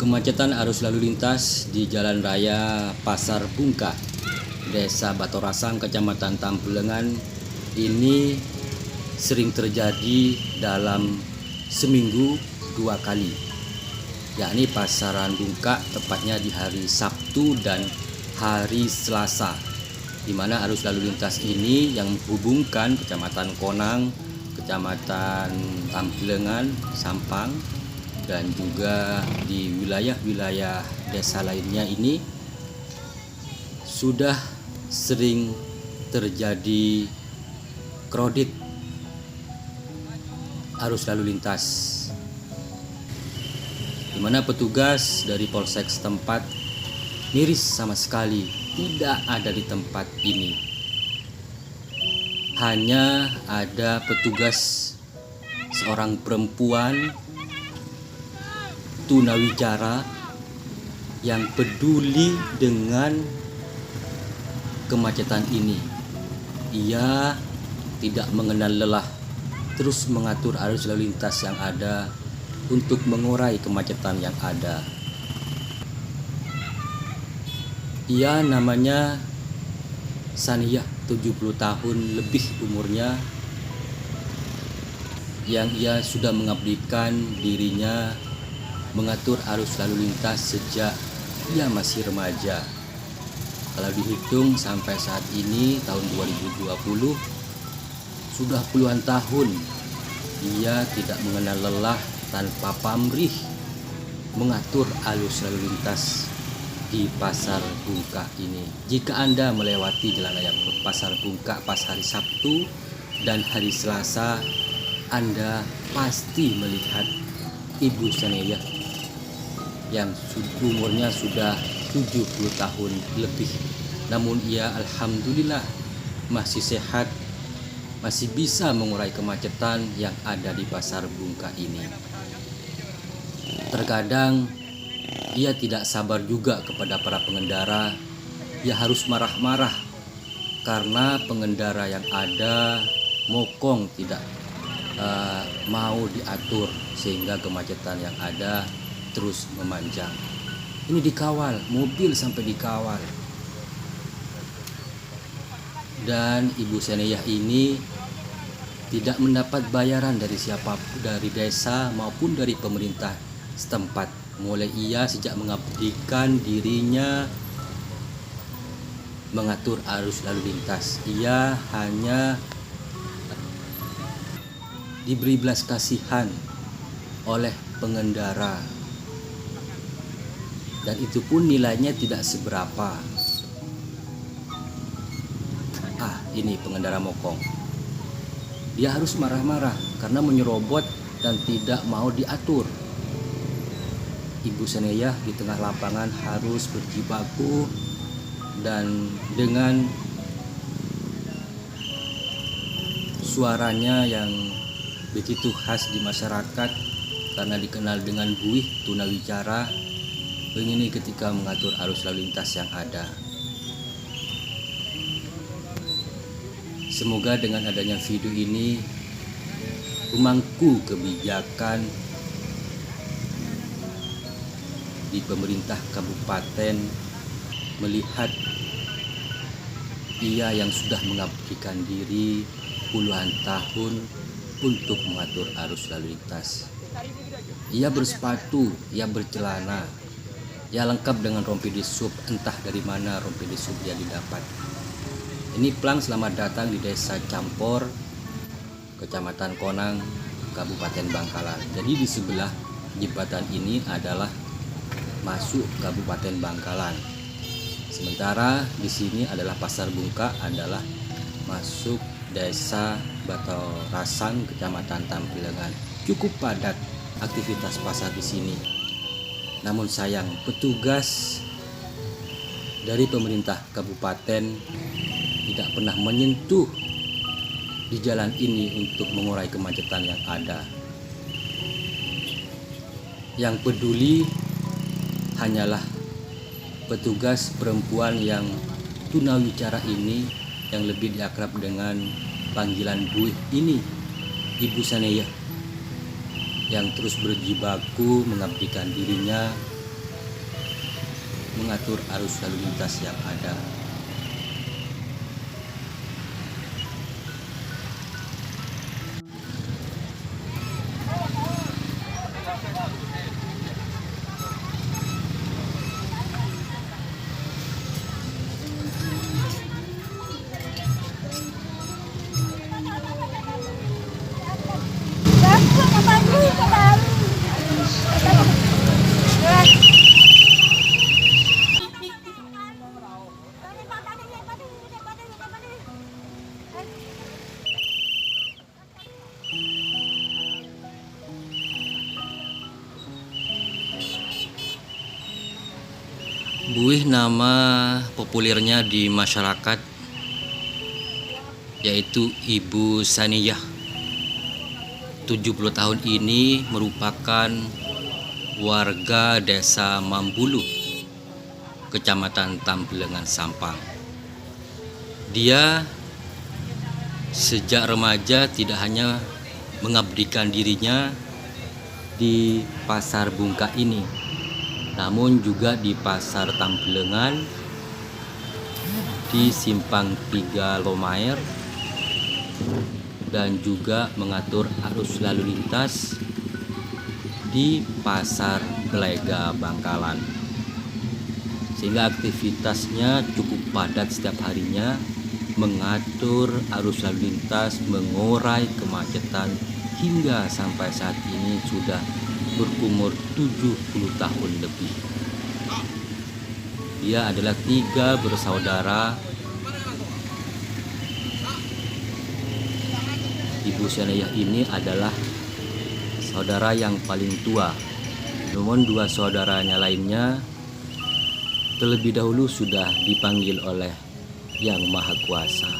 Kemacetan arus lalu lintas di Jalan Raya Pasar Bungka, Desa Batorasang, Kecamatan Tambelengan ini sering terjadi dalam seminggu 2 kali, yakni Pasaran Bungka tepatnya di hari Sabtu dan hari Selasa, di mana arus lalu lintas ini yang menghubungkan Kecamatan Konang, Kecamatan Tambelengan, Sampang, dan juga di wilayah-wilayah desa lainnya ini sudah sering terjadi kredit arus lalu lintas, di mana petugas dari polsek setempat miris sama sekali tidak ada di tempat ini. Hanya ada petugas seorang perempuan tunawicara yang peduli dengan kemacetan ini. Ia tidak mengenal lelah, terus mengatur arus lalu lintas yang ada untuk mengurai kemacetan yang ada. Ia namanya Saniyah, 70 tahun lebih umurnya, yang ia sudah mengabdikan dirinya mengatur arus lalu lintas sejak ia masih remaja. Kalau dihitung sampai saat ini tahun 2020, sudah puluhan tahun ia tidak mengenal lelah tanpa pamrih mengatur arus lalu lintas di Pasar Bungka ini. Jika Anda melewati jalan raya Pasar Bungka pas hari Sabtu dan hari Selasa, Anda pasti melihat Ibu Saniyah yang umurnya sudah 70 tahun lebih. Namun ia alhamdulillah masih sehat, masih bisa mengurai kemacetan yang ada di Pasar Bungka ini. Terkadang ia tidak sabar juga kepada para pengendara. Ia harus marah-marah karena pengendara yang ada mokong tidak mau diatur, sehingga kemacetan yang ada terus memanjang. Ini dikawal, mobil sampai dikawal. Dan Ibu Saniyah ini tidak mendapat bayaran dari siapapun, dari desa maupun dari pemerintah setempat. Mulai ia sejak mengabdikan dirinya mengatur arus lalu lintas, ia hanya diberi belas kasihan oleh pengendara, dan itu pun nilainya tidak seberapa. Ini pengendara mokong, dia harus marah-marah karena menyerobot dan tidak mau diatur. Ibu Saniyah di tengah lapangan harus berjibaku dan dengan suaranya yang begitu khas di masyarakat karena dikenal dengan buih tunawicara, begini ketika mengatur arus lalu lintas yang ada. Semoga dengan adanya video ini pemangku kebijakan di pemerintah kabupaten melihat ia yang sudah mengabdikan diri puluhan tahun untuk mengatur arus lalu lintas. Ia bersepatu, ia bercelana, ia lengkap dengan rompi disub, entah dari mana rompi disub dia didapat. Ini Plang, selamat datang di Desa Campor, Kecamatan Konang, Kabupaten Bangkalan. Jadi di sebelah jembatan ini adalah masuk Kabupaten Bangkalan. Sementara di sini adalah Pasar Bungka, adalah masuk Desa Batorasang, Kecamatan Tambelengan. Cukup padat aktivitas pasar di sini. Namun sayang, petugas dari pemerintah kabupaten tidak pernah menyentuh di jalan ini untuk mengurai kemacetan yang ada. Yang peduli hanyalah petugas perempuan yang tunawicara ini, yang lebih diakrab dengan panggilan buih ini, Ibu Saniyah, yang terus berjibaku mengabdikan dirinya mengatur arus lalu lintas yang ada. Buih nama populernya di masyarakat yaitu Ibu Saniyah. 70 tahun ini merupakan warga Desa Mambulu, Kecamatan Tambelengan, Sampang. Dia sejak remaja tidak hanya mengabdikan dirinya di Pasar Bungka ini, namun juga di Pasar Tambelengan, di Simpang 3 Lomaer, dan juga mengatur arus lalu lintas di Pasar Belega Bangkalan. Sehingga aktivitasnya cukup padat setiap harinya, mengatur arus lalu lintas, mengurai kemacetan, hingga sampai saat ini sudah berumur 70 tahun lebih. Dia adalah 3 bersaudara. Ibu Saniyah ini adalah saudara yang paling tua. Namun 2 saudaranya lainnya terlebih dahulu sudah dipanggil oleh Yang Maha Kuasa.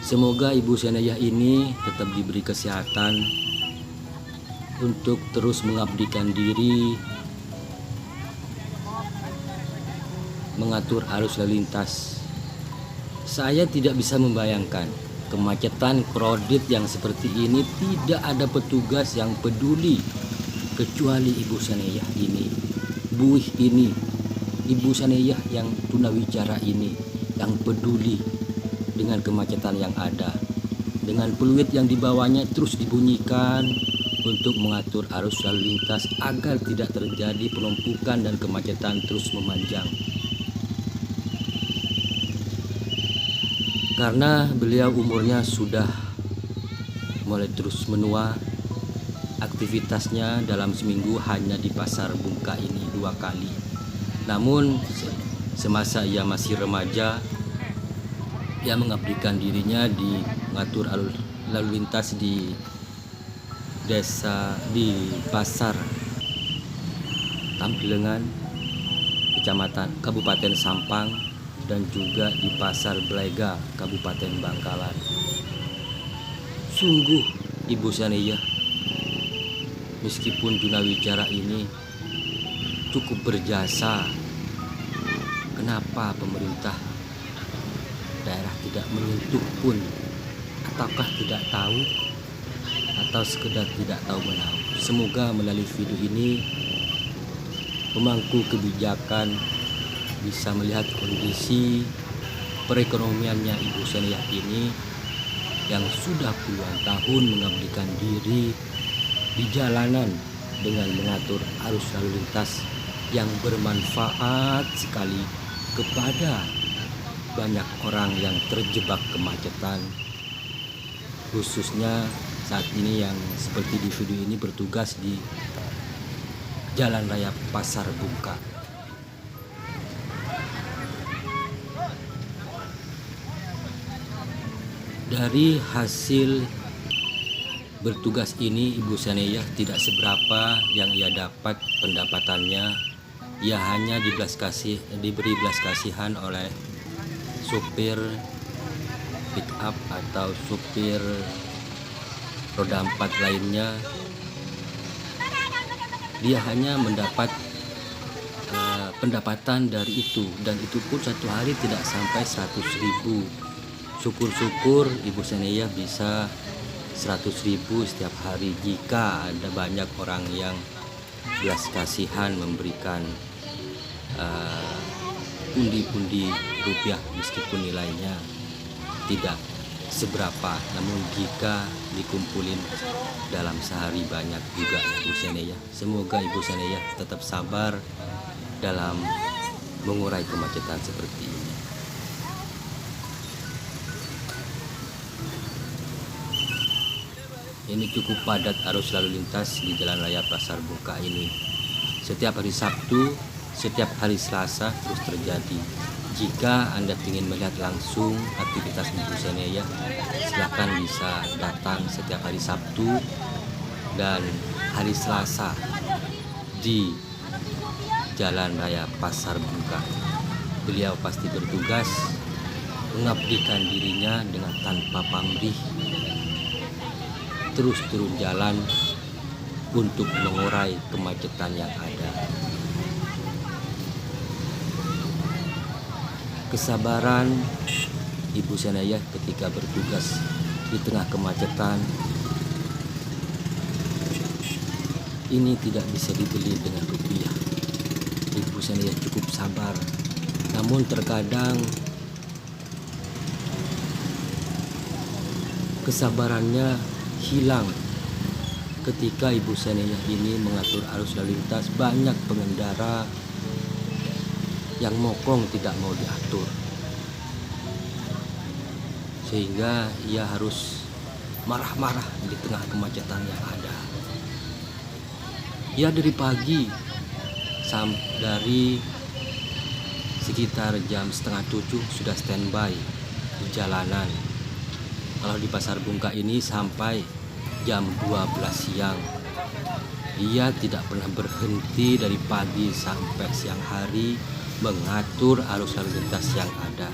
Semoga Ibu Saniyah ini tetap diberi kesehatan untuk terus mengabdikan diri, mengatur arus lalu lintas. Saya tidak bisa membayangkan kemacetan krodit yang seperti ini, tidak ada petugas yang peduli kecuali Ibu Saniyah ini, buih ini, Ibu Saniyah yang tunawicara ini, yang peduli dengan kemacetan yang ada, dengan peluit yang dibawanya terus dibunyikan untuk mengatur arus lalu lintas agar tidak terjadi penumpukan dan kemacetan terus memanjang. Karena beliau umurnya sudah mulai terus menua, aktivitasnya dalam seminggu hanya di Pasar Bungka ini 2 kali. Namun semasa ia masih remaja, ia mengabdikan dirinya di mengatur lalu lintas di desa, di Pasar Tambelengan, Kecamatan Kabupaten Sampang, dan juga di Pasar Belega, Kabupaten Bangkalan. Sungguh Ibu Saniyah, meskipun tunawicara ini cukup berjasa, kenapa pemerintah daerah tidak menyentuh pun, ataukah tidak tahu, atau sekedar tidak tahu menahu. Semoga melalui video ini pemangku kebijakan bisa melihat kondisi perekonomiannya Ibu Saniyah ini yang sudah puluhan tahun mengabdikan diri di jalanan dengan mengatur arus lalu lintas yang bermanfaat sekali kepada banyak orang yang terjebak kemacetan, khususnya saat ini yang seperti di video ini bertugas di Jalan Raya Pasar Bungka. Dari hasil bertugas ini, Ibu Saniyah tidak seberapa yang ia dapat pendapatannya. Ia hanya diberi belas kasihan oleh supir pick up atau supir roda 4 lainnya. Dia hanya mendapat pendapatan dari itu, dan itu pun satu hari tidak sampai 100.000. Syukur-syukur Ibu Saniyah bisa 100.000 setiap hari jika ada banyak orang yang belas kasihan memberikan pundi-pundi rupiah meskipun nilainya tidak seberapa, namun jika dikumpulin dalam sehari banyak juga Ibu Sanaya. Semoga Ibu Sanaya tetap sabar dalam mengurai kemacetan seperti ini. Ini cukup padat arus lalu lintas di Jalan Raya Pasar Bungka ini. Setiap hari Sabtu, setiap hari Selasa terus terjadi. Jika Anda ingin melihat langsung aktivitas Ibu Sanaya, silakan bisa datang setiap hari Sabtu dan hari Selasa di Jalan Raya Pasar Bungka. Beliau pasti bertugas mengabdikan dirinya dengan tanpa pamrih, terus turun jalan untuk mengurai kemacetan yang ada. Kesabaran Ibu Sanaya ketika bertugas di tengah kemacetan ini tidak bisa dibeli dengan rupiah. Ibu Sanaya cukup sabar, namun terkadang kesabarannya hilang ketika Ibu Sanaya ini mengatur arus lalu lintas. Banyak pengendara yang mokong tidak mau diatur, sehingga ia harus marah-marah di tengah kemacetan yang ada. Ia dari pagi dari sekitar jam 6:30 sudah standby di jalanan. Kalau di Pasar Bungka ini sampai jam 12 siang. Ia tidak pernah berhenti dari pagi sampai siang hari mengatur arus lalu lintas yang ada.